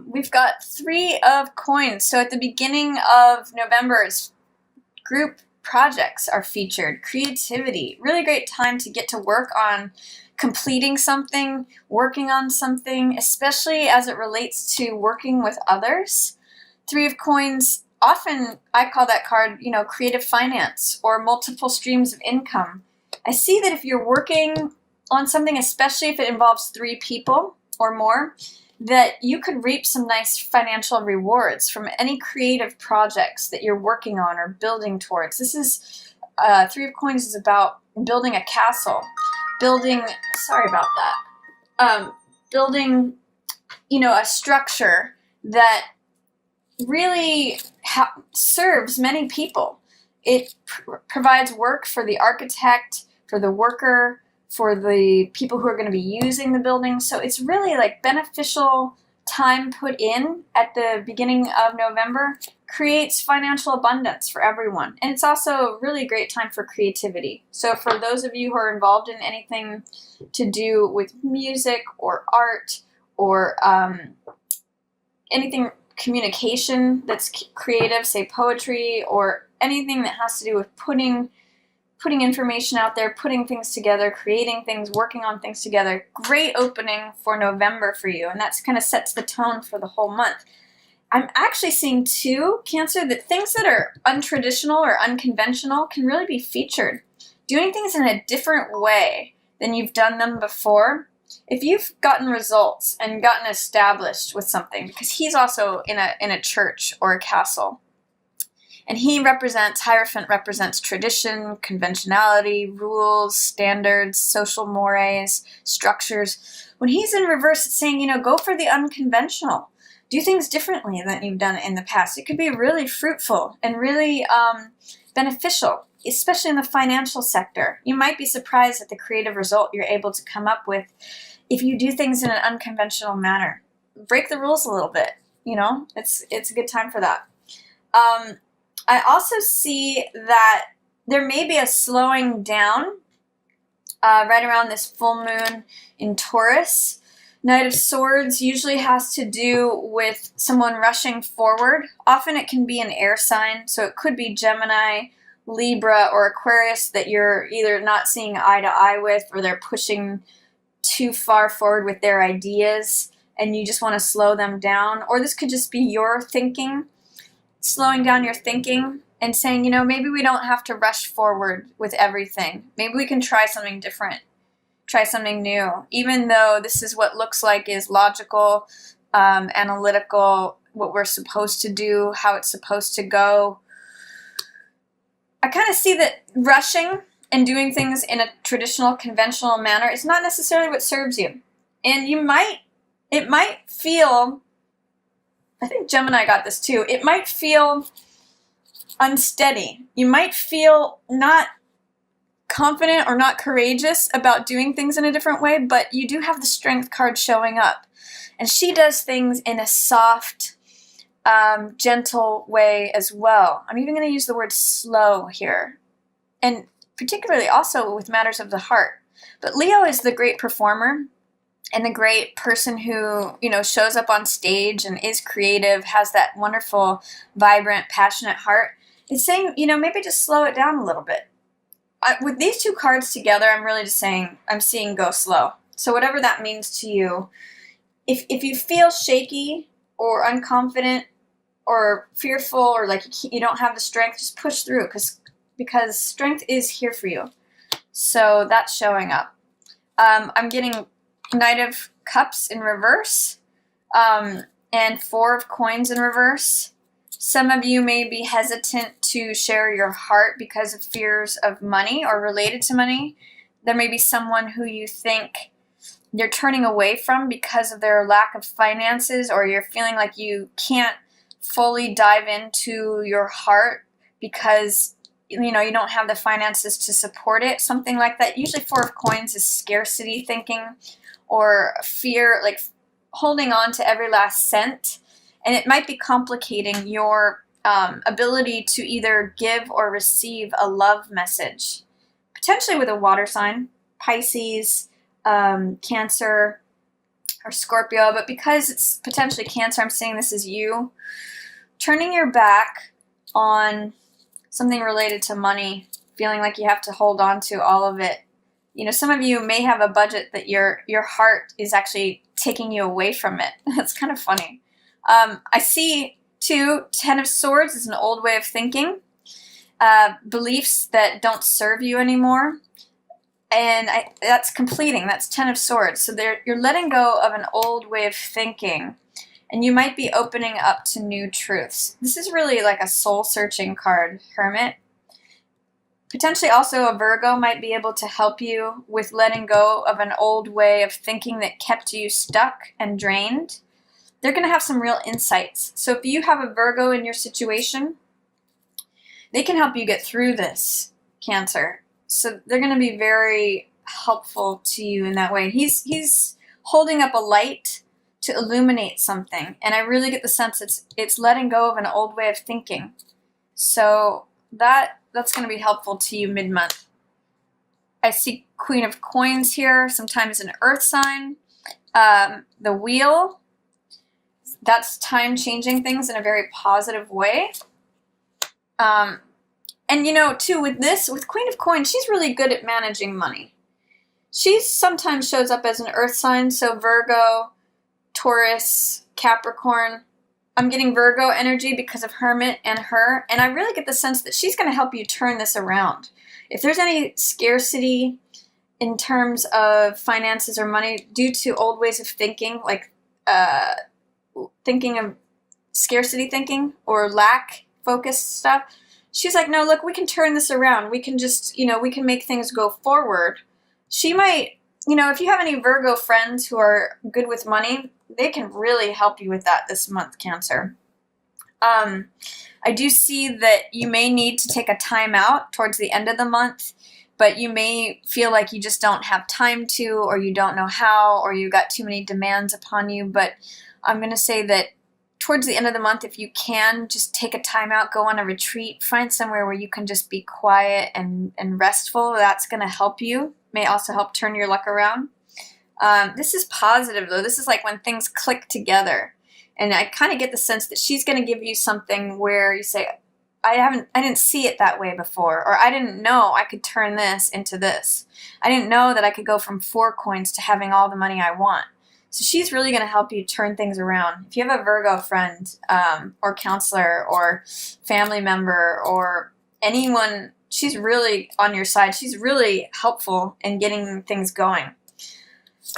We've got 3 of Coins. So at the beginning of November, group projects are featured. Creativity, really great time to get to work on completing something, working on something, especially as it relates to working with others. 3 of Coins, often I call that card, creative finance or multiple streams of income. I see that if you're working on something, especially if it involves 3 people or more, that you could reap some nice financial rewards from any creative projects that you're working on or building towards. This is 3 of Coins is about building a castle, sorry about that, building, a structure that really serves many people. It provides work for the architect, for the worker, for the people who are going to be using the building. So it's really like beneficial time put in at the beginning of November creates financial abundance for everyone. And it's also a really great time for creativity. So for those of you who are involved in anything to do with music or art or anything communication that's creative, say poetry, or anything that has to do with putting information out there, putting things together, creating things, working on things together. Great opening for November for you, and that's kind of sets the tone for the whole month. I'm actually seeing too, Cancer, that things that are untraditional or unconventional can really be featured. Doing things in a different way than you've done them before. If you've gotten results and gotten established with something, because he's also in a church or a castle, and Hierophant represents tradition, conventionality, rules, standards, social mores, structures. When he's in reverse, it's saying, go for the unconventional. Do things differently than you've done in the past. It could be really fruitful and really beneficial, especially in the financial sector. You might be surprised at the creative result you're able to come up with if you do things in an unconventional manner. Break the rules a little bit, it's a good time for that. I also see that there may be a slowing down right around this full moon in Taurus. Knight of Swords usually has to do with someone rushing forward. Often it can be an air sign, so it could be Gemini, Libra, or Aquarius that you're either not seeing eye to eye with, or they're pushing too far forward with their ideas and you just want to slow them down. Or this could just be your thinking, slowing down your thinking and saying, maybe we don't have to rush forward with everything. Maybe we can try something different, try something new, even though this is what looks like is logical, analytical, what we're supposed to do, how it's supposed to go. I kind of see that rushing and doing things in a traditional, conventional manner is not necessarily what serves you. And it might feel, I think Gemini got this too, it might feel unsteady. You might feel not confident or not courageous about doing things in a different way, but you do have the Strength card showing up. And she does things in a soft, gentle way as well. I'm even going to use the word slow here. And particularly also with matters of the heart. But Leo is the great performer and the great person who, shows up on stage and is creative, has that wonderful, vibrant, passionate heart. It's saying, maybe just slow it down a little bit. With these 2 cards together, I'm really just saying, I'm seeing go slow. So whatever that means to you, if you feel shaky or unconfident or fearful or like you don't have the strength, just push through because strength is here for you. So that's showing up. I'm getting Knight of Cups in reverse and 4 of Coins in reverse. Some of you may be hesitant to share your heart because of fears of money or related to money. There may be someone who you think you're turning away from because of their lack of finances, or you're feeling like you can't fully dive into your heart because you don't have the finances to support it, something like that. Usually 4 of Coins is scarcity thinking or fear, like holding on to every last cent. And it might be complicating your ability to either give or receive a love message, potentially with a water sign, Pisces, Cancer, or Scorpio, but because it's potentially Cancer, I'm saying this is you. Turning your back on something related to money, feeling like you have to hold on to all of it. You know, some of you may have a budget that your heart is actually taking you away from it. That's kind of funny. I see, too, Ten of Swords is an old way of thinking. Beliefs that don't serve you anymore. And that's completing. That's Ten of Swords. So you're letting go of an old way of thinking. And you might be opening up to new truths. This is really like a soul-searching card, Hermit. Potentially also a Virgo might be able to help you with letting go of an old way of thinking that kept you stuck and drained. They're going to have some real insights. So if you have a Virgo in your situation, they can help you get through this, Cancer. So they're going to be very helpful to you in that way. He's holding up a light to illuminate something, and I really get the sense it's letting go of an old way of thinking. So that's going to be helpful to you mid-month. I see Queen of Coins here, sometimes an earth sign. The Wheel, that's time changing things in a very positive way. And you know, too, with Queen of Coins, she's really good at managing money. She sometimes shows up as an earth sign, so Virgo, Taurus, Capricorn. I'm getting Virgo energy because of Hermit and her, and I really get the sense that she's going to help you turn this around. If there's any scarcity in terms of finances or money due to old ways of thinking, like thinking of scarcity thinking or lack focused stuff, she's like, no, look, we can turn this around. We can just, we can make things go forward. She might, if you have any Virgo friends who are good with money, they can really help you with that this month, Cancer. I do see that you may need to take a time out towards the end of the month, but you may feel like you just don't have time to, or you don't know how, or you got too many demands upon you. But I'm going to say that towards the end of the month, if you can, just take a time out, go on a retreat, find somewhere where you can just be quiet and restful. That's going to help you. May also help turn your luck around. This is positive, though. This is like when things click together. And I kind of get the sense that she's going to give you something where you say, I didn't see it that way before, or I didn't know I could turn this into this. I didn't know that I could go from 4 coins to having all the money I want. So she's really going to help you turn things around. If you have a Virgo friend, or counselor, or family member, or anyone, she's really on your side. She's really helpful in getting things going.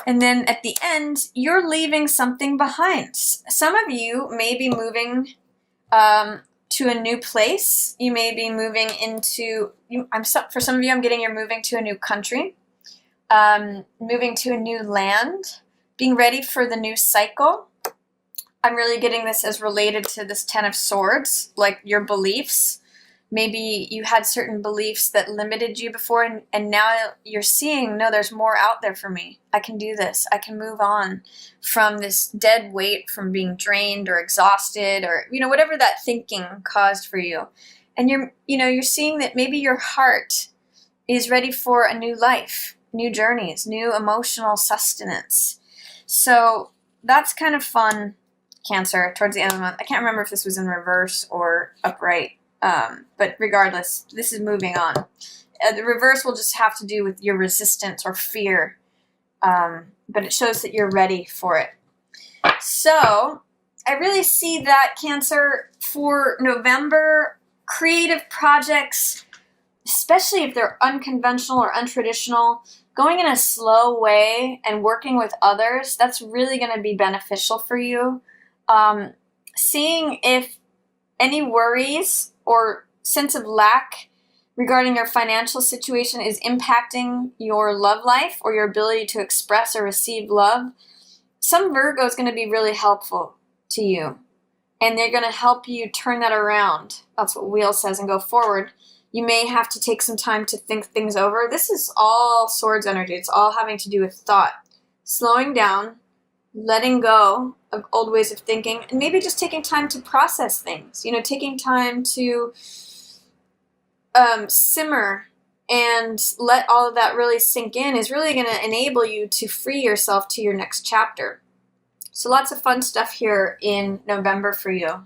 And then at the end, you're leaving something behind. Some of you may be moving to a new place. You may be moving into, for some of you, I'm getting you're moving to a new country, moving to a new land, being ready for the new cycle. I'm really getting this as related to this Ten of Swords, like your beliefs. Maybe you had certain beliefs that limited you before, and now you're seeing, no, there's more out there for me. I can do this. I can move on from this dead weight, from being drained or exhausted, or whatever that thinking caused for you. And you're seeing that maybe your heart is ready for a new life, new journeys, new emotional sustenance. So that's kind of fun, Cancer, towards the end of the month. I can't remember if this was in reverse or upright. But regardless, this is moving on. The reverse will just have to do with your resistance or fear, but it shows that you're ready for it. So I really see that, Cancer, for November, creative projects, especially if they're unconventional or untraditional, going in a slow way and working with others, that's really going to be beneficial for you. Seeing if any worries or sense of lack regarding your financial situation is impacting your love life or your ability to express or receive love, some Virgo is going to be really helpful to you. And they're going to help you turn that around. That's what Wheel says, and go forward. You may have to take some time to think things over. This is all Swords energy. It's all having to do with thought. Slowing down, letting go of old ways of thinking, and maybe just taking time to process things, taking time to simmer and let all of that really sink in is really going to enable you to free yourself to your next chapter. So lots of fun stuff here in November for you.